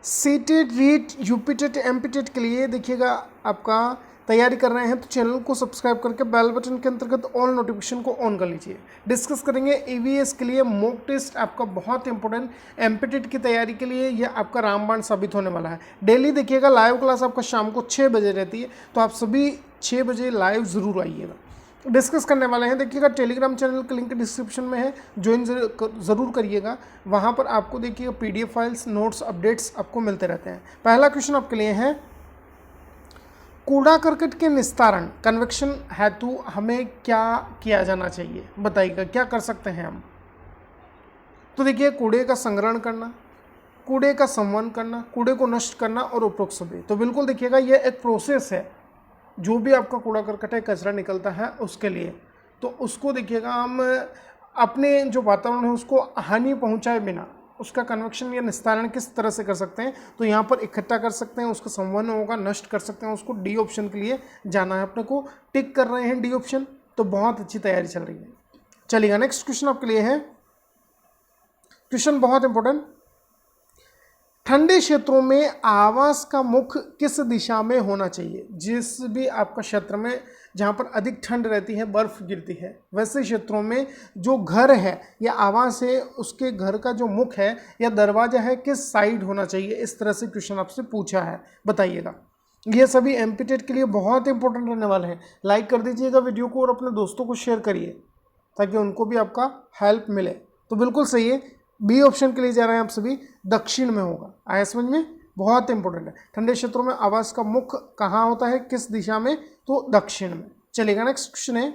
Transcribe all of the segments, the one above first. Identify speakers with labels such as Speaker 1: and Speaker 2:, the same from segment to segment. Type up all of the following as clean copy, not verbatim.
Speaker 1: CTET, REET, UPTET, MPTET के लिए देखिएगा आपका तैयारी कर रहे हैं तो चैनल को सब्सक्राइब करके बेल बटन के अंतर्गत ऑल नोटिफिकेशन को ऑन कर लीजिए। डिस्कस करेंगे ईवीएस के लिए मॉक टेस्ट आपका बहुत इंपॉर्टेंट, एमपीटेट की तैयारी के लिए यह आपका रामबाण साबित होने वाला है। डेली देखिएगा लाइव क्लास आपका शाम को 6 बजे रहती है, तो आप सभी 6 बजे लाइव ज़रूर आइएगा। डिस्कस करने वाले हैं, देखिएगा टेलीग्राम चैनल का लिंक डिस्क्रिप्शन में है, ज्वाइन ज़रूर करिएगा। वहाँ पर आपको देखिएगा पीडीएफ फाइल्स, नोट्स, अपडेट्स आपको मिलते रहते हैं। पहला क्वेश्चन आपके लिए है, कूड़ा करकट के निस्तारण कन्वेक्शन हेतु हमें क्या किया जाना चाहिए, बताइएगा क्या कर सकते हैं हम। तो देखिए, कूड़े का संग्रहण करना, कूड़े का संवहन करना, कूड़े को नष्ट करना और उपरोक्त सभी। तो बिल्कुल देखिएगा ये एक प्रोसेस है, जो भी आपका कूड़ा करकट है, कचरा निकलता है उसके लिए, तो उसको देखिएगा हम अपने जो वातावरण है उसको हानि पहुंचाए बिना उसका कन्वेक्शन या निस्तारण किस तरह से कर सकते हैं। तो यहाँ पर इकट्ठा कर सकते हैं, उसका संवहन होगा, नष्ट कर सकते हैं उसको। डी ऑप्शन के लिए जाना है अपने को, टिक कर रहे हैं डी ऑप्शन, तो बहुत अच्छी तैयारी चल रही है। चलिएगा नेक्स्ट क्वेश्चन आपके लिए है, क्वेश्चन बहुत इंपॉर्टेंट, ठंडे क्षेत्रों में आवास का मुख किस दिशा में होना चाहिए। जिस भी आपका क्षेत्र में जहाँ पर अधिक ठंड रहती है, बर्फ गिरती है, वैसे क्षेत्रों में जो घर है या आवास है, उसके घर का जो मुख है या दरवाजा है किस साइड होना चाहिए, इस तरह से क्वेश्चन आपसे पूछा है, बताइएगा। ये सभी एमपीटेट के लिए बहुत इंपॉर्टेंट रहने वाले हैं। लाइक कर दीजिएगा वीडियो को और अपने दोस्तों को शेयर करिए ताकि उनको भी आपका हेल्प मिले। तो बिल्कुल सही है, बी ऑप्शन के लिए जा रहे हैं आप सभी, दक्षिण में होगा। आया समझ में, बहुत इंपॉर्टेंट है। ठंडे क्षेत्रों में आवास का मुख कहाँ होता है, किस दिशा में, तो दक्षिण में। चलेगा नेक्स्ट क्वेश्चन है,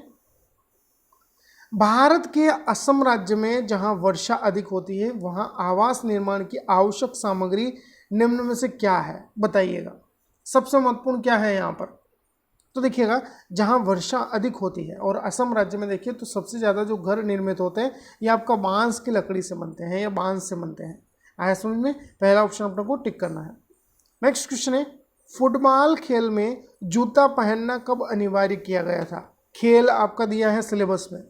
Speaker 1: भारत के असम राज्य में जहां वर्षा अधिक होती है वहां आवास निर्माण की आवश्यक सामग्री निम्न में से क्या है, बताइएगा। सबसे महत्वपूर्ण क्या है यहाँ पर, तो देखिएगा जहाँ वर्षा अधिक होती है और असम राज्य में देखिए तो सबसे ज़्यादा जो घर निर्मित होते हैं ये आपका बांस की लकड़ी से बनते हैं या बांस से बनते हैं। आया समझ में, पहला ऑप्शन अपने को टिक करना है। नेक्स्ट क्वेश्चन है, फुटबॉल खेल में जूता पहनना कब अनिवार्य किया गया था। खेल आपका दिया है सिलेबस में,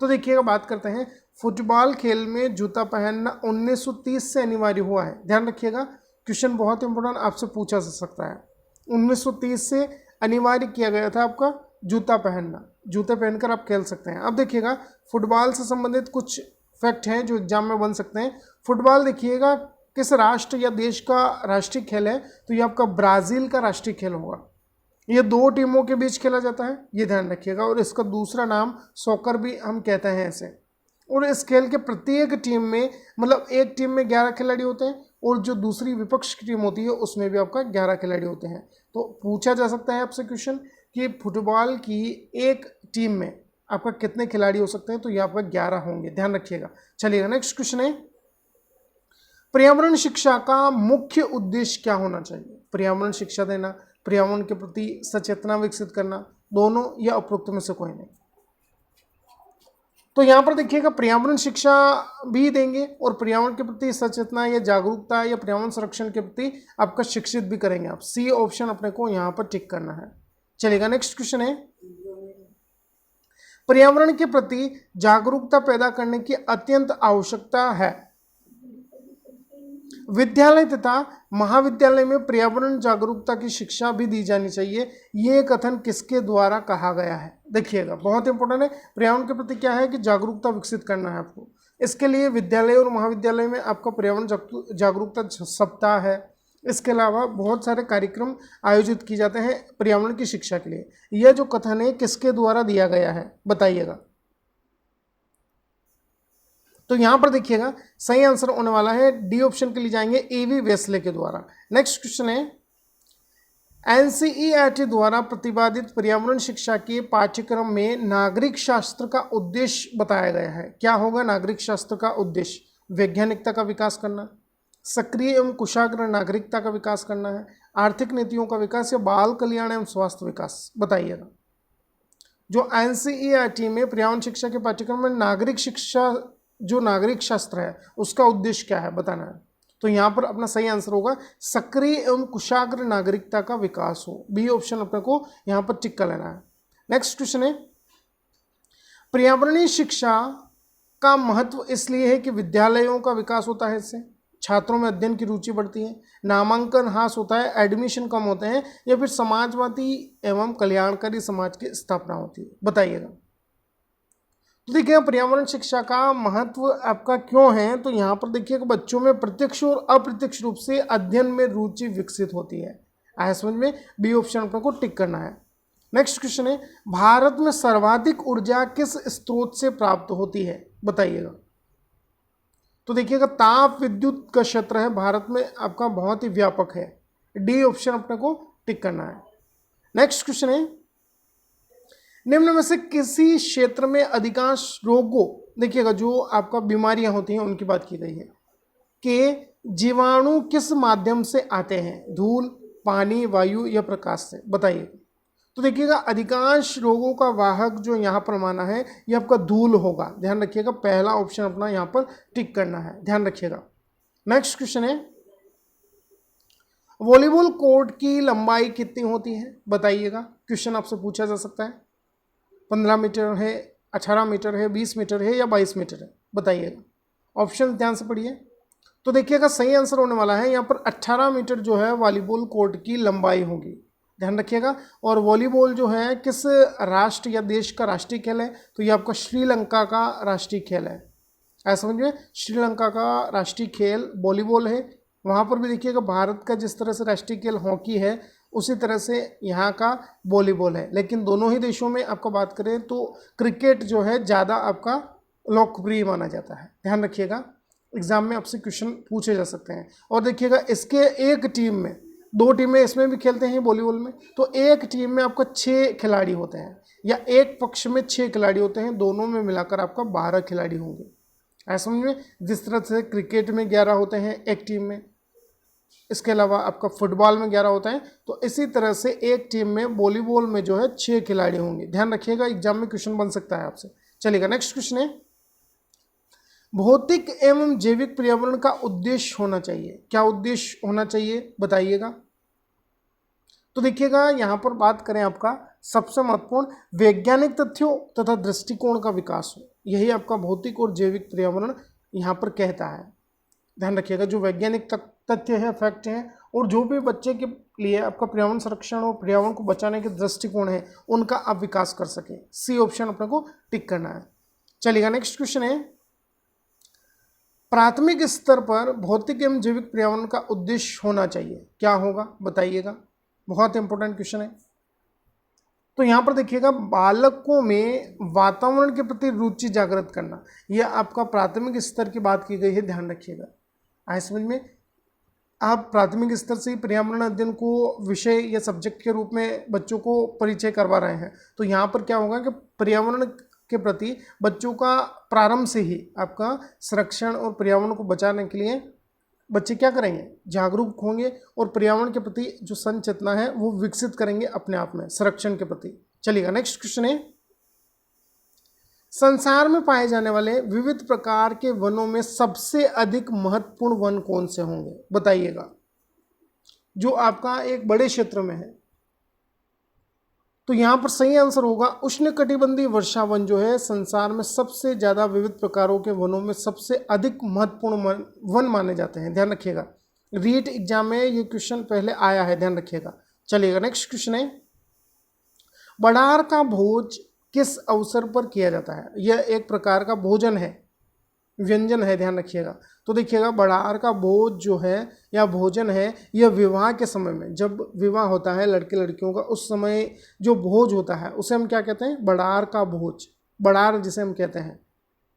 Speaker 1: तो देखिएगा बात करते हैं, फुटबॉल खेल में जूता पहनना 1930 से अनिवार्य हुआ है। ध्यान रखिएगा, क्वेश्चन बहुत इंपॉर्टेंट आपसे पूछा जा सकता है। 1930 से अनिवार्य किया गया था आपका जूता पहनना, जूते पहनकर आप खेल सकते हैं। अब देखिएगा फुटबॉल से संबंधित कुछ फैक्ट हैं जो एग्जाम में बन सकते हैं। फुटबॉल देखिएगा किस राष्ट्र या देश का राष्ट्रीय खेल है, तो ये आपका ब्राज़ील का राष्ट्रीय खेल होगा। ये 2 टीमों के बीच खेला जाता है, ये ध्यान रखिएगा, और इसका दूसरा नाम सॉकर भी हम कहते हैं ऐसे। और इस खेल के प्रत्येक टीम में, मतलब एक टीम में 11 खिलाड़ी होते हैं और जो दूसरी विपक्ष की टीम होती है उसमें भी आपका 11 खिलाड़ी होते हैं। तो पूछा जा सकता है आपसे क्वेश्चन कि फुटबॉल की एक टीम में आपका कितने खिलाड़ी हो सकते हैं, तो ये आपका 11 होंगे, ध्यान रखिएगा। चलिएगा नेक्स्ट क्वेश्चन है, पर्यावरण शिक्षा का मुख्य उद्देश्य क्या होना चाहिए। पर्यावरण शिक्षा देना, पर्यावरण के प्रति सचेतना विकसित करना, दोनों या उपरोक्त में से कोई नहीं। तो यहाँ पर देखिएगा पर्यावरण शिक्षा भी देंगे और पर्यावरण के प्रति सचेतना या जागरूकता या पर्यावरण संरक्षण के प्रति आपका शिक्षित भी करेंगे आप। सी ऑप्शन अपने को यहाँ पर टिक करना है। चलेगा नेक्स्ट क्वेश्चन है, पर्यावरण के प्रति जागरूकता पैदा करने की अत्यंत आवश्यकता है। विद्यालय तथा महाविद्यालय में पर्यावरण जागरूकता की शिक्षा भी दी जानी चाहिए, ये कथन किसके द्वारा कहा गया है। देखिएगा बहुत इंपॉर्टेंट है, पर्यावरण के प्रति क्या है कि जागरूकता विकसित करना है आपको। इसके लिए विद्यालय और महाविद्यालय में आपका पर्यावरण जागरूकता सप्ताह है। इसके अलावा बहुत सारे कार्यक्रम आयोजित किए जाते हैं पर्यावरण की शिक्षा के लिए। यह जो कथन है किसके द्वारा दिया गया है, बताइएगा। तो यहां पर देखिएगा सही आंसर होने वाला है डी ऑप्शन के लिए जाएंगे, एवी वेस्ले के द्वारा। नेक्स्ट क्वेश्चन है, एनसीईआरटी द्वारा प्रतिपादित पर्यावरण शिक्षा के पाठ्यक्रम में नागरिक शास्त्र का उद्देश्य बताया गया है। क्या होगा नागरिक शास्त्र का उद्देश्य? वैज्ञानिकता का विकास करना, सक्रिय एवं कुशाग्र नागरिकता का विकास करना है, आर्थिक नीतियों का विकास या बाल कल्याण एवं स्वास्थ्य विकास, बताइएगा। जो एनसीईआरटी में पर्यावरण शिक्षा के पाठ्यक्रम में नागरिक शिक्षा जो नागरिक शास्त्र है उसका उद्देश्य क्या है, बताना है। तो यहाँ पर अपना सही आंसर होगा सक्रिय एवं कुशाग्र नागरिकता का विकास हो। बी ऑप्शन अपने को यहाँ पर टिक कर लेना है। नेक्स्ट क्वेश्चन है, पर्यावरणीय शिक्षा का महत्व इसलिए है कि विद्यालयों का विकास होता है इससे, छात्रों में अध्ययन की रुचि बढ़ती है, नामांकन ह्रास होता है, एडमिशन कम होते हैं, या फिर समाजवादी एवं कल्याणकारी समाज की स्थापना होती है, बताइएगा। तो देखिएगा पर्यावरण शिक्षा का महत्व आपका क्यों है, तो यहाँ पर देखिएगा बच्चों में प्रत्यक्ष और अप्रत्यक्ष रूप से अध्ययन में रुचि विकसित होती है। आया समझ में? बी ऑप्शन अपने को टिक करना है। नेक्स्ट क्वेश्चन है, भारत में सर्वाधिक ऊर्जा किस स्रोत से प्राप्त होती है, बताइएगा। तो देखिएगा ताप विद्युत का क्षेत्र है भारत में आपका बहुत ही व्यापक है, डी ऑप्शन अपने को टिक करना है। नेक्स्ट क्वेश्चन है, निम्न में से किसी क्षेत्र में अधिकांश रोगों, देखिएगा जो आपका बीमारियां होती हैं उनकी बात की गई है, कि जीवाणु किस माध्यम से आते हैं, धूल, पानी, वायु या प्रकाश से, बताइए। तो देखिएगा अधिकांश रोगों का वाहक जो यहाँ पर माना है ये आपका धूल होगा, ध्यान रखिएगा, पहला ऑप्शन अपना यहाँ पर टिक करना है, ध्यान रखिएगा। नेक्स्ट क्वेश्चन है, वॉलीबॉल कोर्ट की लंबाई कितनी होती है, बताइएगा। क्वेश्चन आपसे पूछा जा सकता है, 15 मीटर है, 18 मीटर है, 20 मीटर है या 22 मीटर है, बताइएगा। ऑप्शन ध्यान से पढ़िए। तो देखिएगा सही आंसर होने वाला है यहाँ पर 18 मीटर जो है वॉलीबॉल कोर्ट की लंबाई होगी, ध्यान रखिएगा। और वॉलीबॉल जो है किस राष्ट्र या देश का राष्ट्रीय खेल है, तो ये आपका श्रीलंका का राष्ट्रीय खेल है। ऐसा समझिए, श्रीलंका का राष्ट्रीय खेल वॉलीबॉल है। वहाँ पर भी देखिएगा भारत का जिस तरह से राष्ट्रीय खेल हॉकी है उसी तरह से यहाँ का वॉलीबॉल है, लेकिन दोनों ही देशों में आपका बात करें तो क्रिकेट जो है ज़्यादा आपका लोकप्रिय माना जाता है, ध्यान रखिएगा। एग्जाम में आपसे क्वेश्चन पूछे जा सकते हैं। और देखिएगा इसके एक टीम में, 2 टीमें इसमें भी खेलते हैं वॉलीबॉल में, तो एक टीम में आपका 6 खिलाड़ी होते हैं या एक पक्ष में 6 खिलाड़ी होते हैं, दोनों में मिलाकर आपका 12 खिलाड़ी होंगे। ऐसा समझ में, जिस तरह से क्रिकेट में 11 होते हैं एक टीम में, इसके अलावा आपका फुटबॉल में 11 होता है, तो इसी तरह से एक टीम में वॉलीबॉल में जो है 6 खिलाड़ी होंगे, ध्यान रखिएगा। एग्जाम में क्वेश्चन बन सकता है आपसे। चलिएगा नेक्स्ट क्वेश्चन है, भौतिक एवं जैविक पर्यावरण का उद्देश्य होना चाहिए, क्या उद्देश्य होना चाहिए, बताइएगा। तो देखिएगा यहाँ पर बात करें आपका सबसे महत्वपूर्ण वैज्ञानिक तथ्यों तथा दृष्टिकोण का विकास हो, यही आपका भौतिक और जैविक पर्यावरण यहाँ पर कहता है, ध्यान रखिएगा। जो वैज्ञानिक तथ्य है, फैक्ट हैं, और जो भी बच्चे के लिए आपका पर्यावरण संरक्षण और पर्यावरण को बचाने के दृष्टिकोण है उनका आप विकास कर सके, सी ऑप्शन अपने को टिक करना है। चलिएगा नेक्स्ट क्वेश्चन है, प्राथमिक स्तर पर भौतिक एवं जैविक पर्यावरण का उद्देश्य होना चाहिए, क्या होगा, बताइएगा। बहुत इंपॉर्टेंट क्वेश्चन है। तो यहाँ पर देखिएगा बालकों में वातावरण के प्रति रुचि जागृत करना, यह आपका प्राथमिक स्तर की बात की गई है, ध्यान रखिएगा। आए समझ में, आप प्राथमिक स्तर से ही पर्यावरण अध्ययन को विषय या सब्जेक्ट के रूप में बच्चों को परिचय करवा रहे हैं, तो यहाँ पर क्या होगा कि पर्यावरण के प्रति बच्चों का प्रारंभ से ही आपका संरक्षण और पर्यावरण को बचाने के लिए बच्चे क्या करेंगे, जागरूक होंगे और पर्यावरण के प्रति जो संचेतना है वो विकसित करेंगे अपने आप में संरक्षण के प्रति। चलिएगा नेक्स्ट क्वेश्चन है, संसार में पाए जाने वाले विविध प्रकार के वनों में सबसे अधिक महत्वपूर्ण वन कौन से होंगे, बताइएगा। जो आपका एक बड़े क्षेत्र में है, तो यहाँ पर सही आंसर होगा उष्णकटिबंधीय वर्षा वन जो है संसार में सबसे ज़्यादा विविध प्रकारों के वनों में सबसे अधिक महत्वपूर्ण वन माने जाते हैं, ध्यान रखिएगा। रीट एग्जाम में ये क्वेश्चन पहले आया है, ध्यान रखिएगा। चलिएगा नेक्स्ट क्वेश्चन है, बड़ार का भोज किस अवसर पर किया जाता है, यह एक प्रकार का भोजन है, व्यंजन है, ध्यान रखिएगा। तो देखिएगा बड़ार का भोज जो है या भोजन है, यह विवाह के समय में, जब विवाह होता है लड़के लड़कियों का, उस समय जो भोज होता है उसे हम क्या कहते हैं, बड़ार का भोज, बड़ार जिसे हम कहते हैं।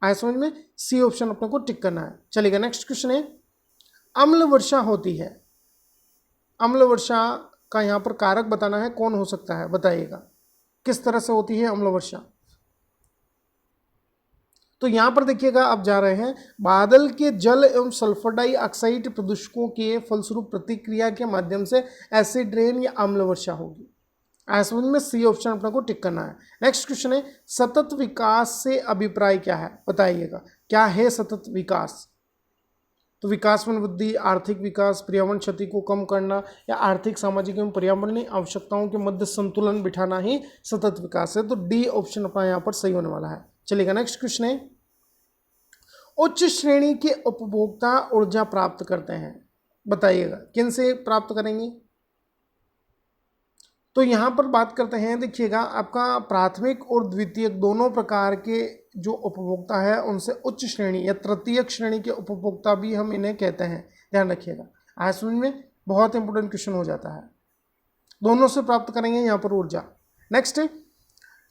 Speaker 1: आए समझ में, सी ऑप्शन अपने को टिक करना है। चलिएगा नेक्स्ट क्वेश्चन है, अम्ल वर्षा होती है, अम्ल वर्षा का यहाँ पर कारक बताना है, कौन हो सकता है, बताइएगा। किस तरह से होती है अम्ल वर्षा, तो यहाँ पर देखिएगा आप जा रहे हैं, बादल के जल एवं सल्फर डाइऑक्साइड प्रदूषकों के फलस्वरूप प्रतिक्रिया के माध्यम से एसिड रेन या अम्ल वर्षा होगी। ऐसे में सी ऑप्शन अपने को टिक करना है। नेक्स्ट क्वेश्चन है, सतत विकास से अभिप्राय क्या है, बताइएगा। क्या है सतत विकास, तो विकास में वृद्धि, आर्थिक विकास, पर्यावरण क्षति को कम करना या आर्थिक, सामाजिक एवं पर्यावरणीय आवश्यकताओं के मध्य संतुलन बिठाना ही सतत विकास है। तो डी ऑप्शन अपना यहाँ पर सही होने वाला है। चलिएगा नेक्स्ट क्वेश्चन है, उच्च श्रेणी के उपभोक्ता ऊर्जा प्राप्त करते हैं, बताइएगा किन से प्राप्त करेंगे। तो यहाँ पर बात करते हैं, देखिएगा आपका प्राथमिक और द्वितीयक दोनों प्रकार के जो उपभोक्ता है उनसे उच्च श्रेणी या तृतीयक श्रेणी के उपभोक्ता भी हम इन्हें कहते हैं, ध्यान रखिएगा। आज समझ में बहुत इंपॉर्टेंट क्वेश्चन हो जाता है। दोनों से प्राप्त करेंगे यहाँ पर ऊर्जा। नेक्स्ट,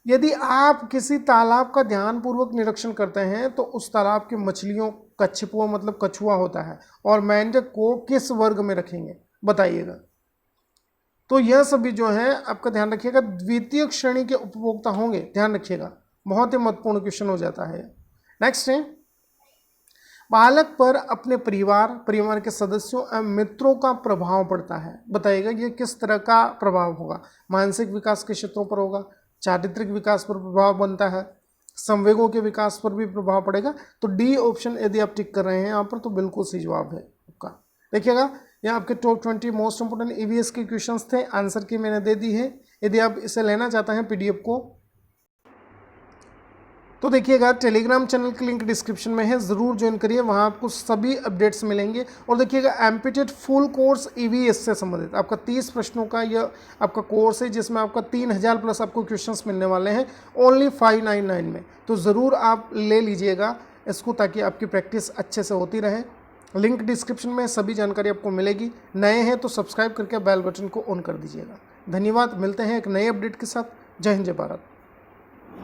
Speaker 1: यदि आप किसी तालाब का ध्यानपूर्वक निरीक्षण करते हैं तो उस तालाब की मछलियों, कछुआ मतलब कछुआ होता है, और मेंढक को किस वर्ग में रखेंगे, बताइएगा। तो यह सभी जो है आपका ध्यान रखिएगा द्वितीयक श्रेणी के उपभोक्ता होंगे, ध्यान रखिएगा, बहुत ही महत्वपूर्ण क्वेश्चन हो जाता है। नेक्स्ट है, बालक पर अपने परिवार के सदस्यों एवं मित्रों का प्रभाव पड़ता है, बताइएगा ये किस तरह का प्रभाव होगा। मानसिक विकास के क्षेत्रों पर होगा, चारित्रिक विकास पर प्रभाव बनता है, संवेगों के विकास पर भी प्रभाव पड़ेगा। तो डी ऑप्शन यदि आप टिक कर रहे हैं यहाँ पर तो बिल्कुल सही जवाब है आपका। देखिएगा यहाँ आपके टॉप 20 मोस्ट इंपोर्टेंट ईवीएस के क्वेश्चंस थे, आंसर की मैंने दे दी है। यदि आप इसे लेना चाहते हैं पीडीएफ को तो देखिएगा टेलीग्राम चैनल की लिंक डिस्क्रिप्शन में है, ज़रूर ज्वाइन करिए, वहाँ आपको सभी अपडेट्स मिलेंगे। और देखिएगा एमपीटेट फुल कोर्स ईवीएस से संबंधित आपका 30 प्रश्नों का यह आपका कोर्स है, जिसमें आपका 3000 प्लस आपको क्वेश्चंस मिलने वाले हैं ओनली 599 में। तो ज़रूर आप ले लीजिएगा इसको ताकि आपकी प्रैक्टिस अच्छे से होती रहे। लिंक डिस्क्रिप्शन में सभी जानकारी आपको मिलेगी। नए हैं तो सब्सक्राइब करके बेल बटन को ऑन कर दीजिएगा। धन्यवाद, मिलते हैं एक नए अपडेट के साथ। जय हिंद, जय भारत।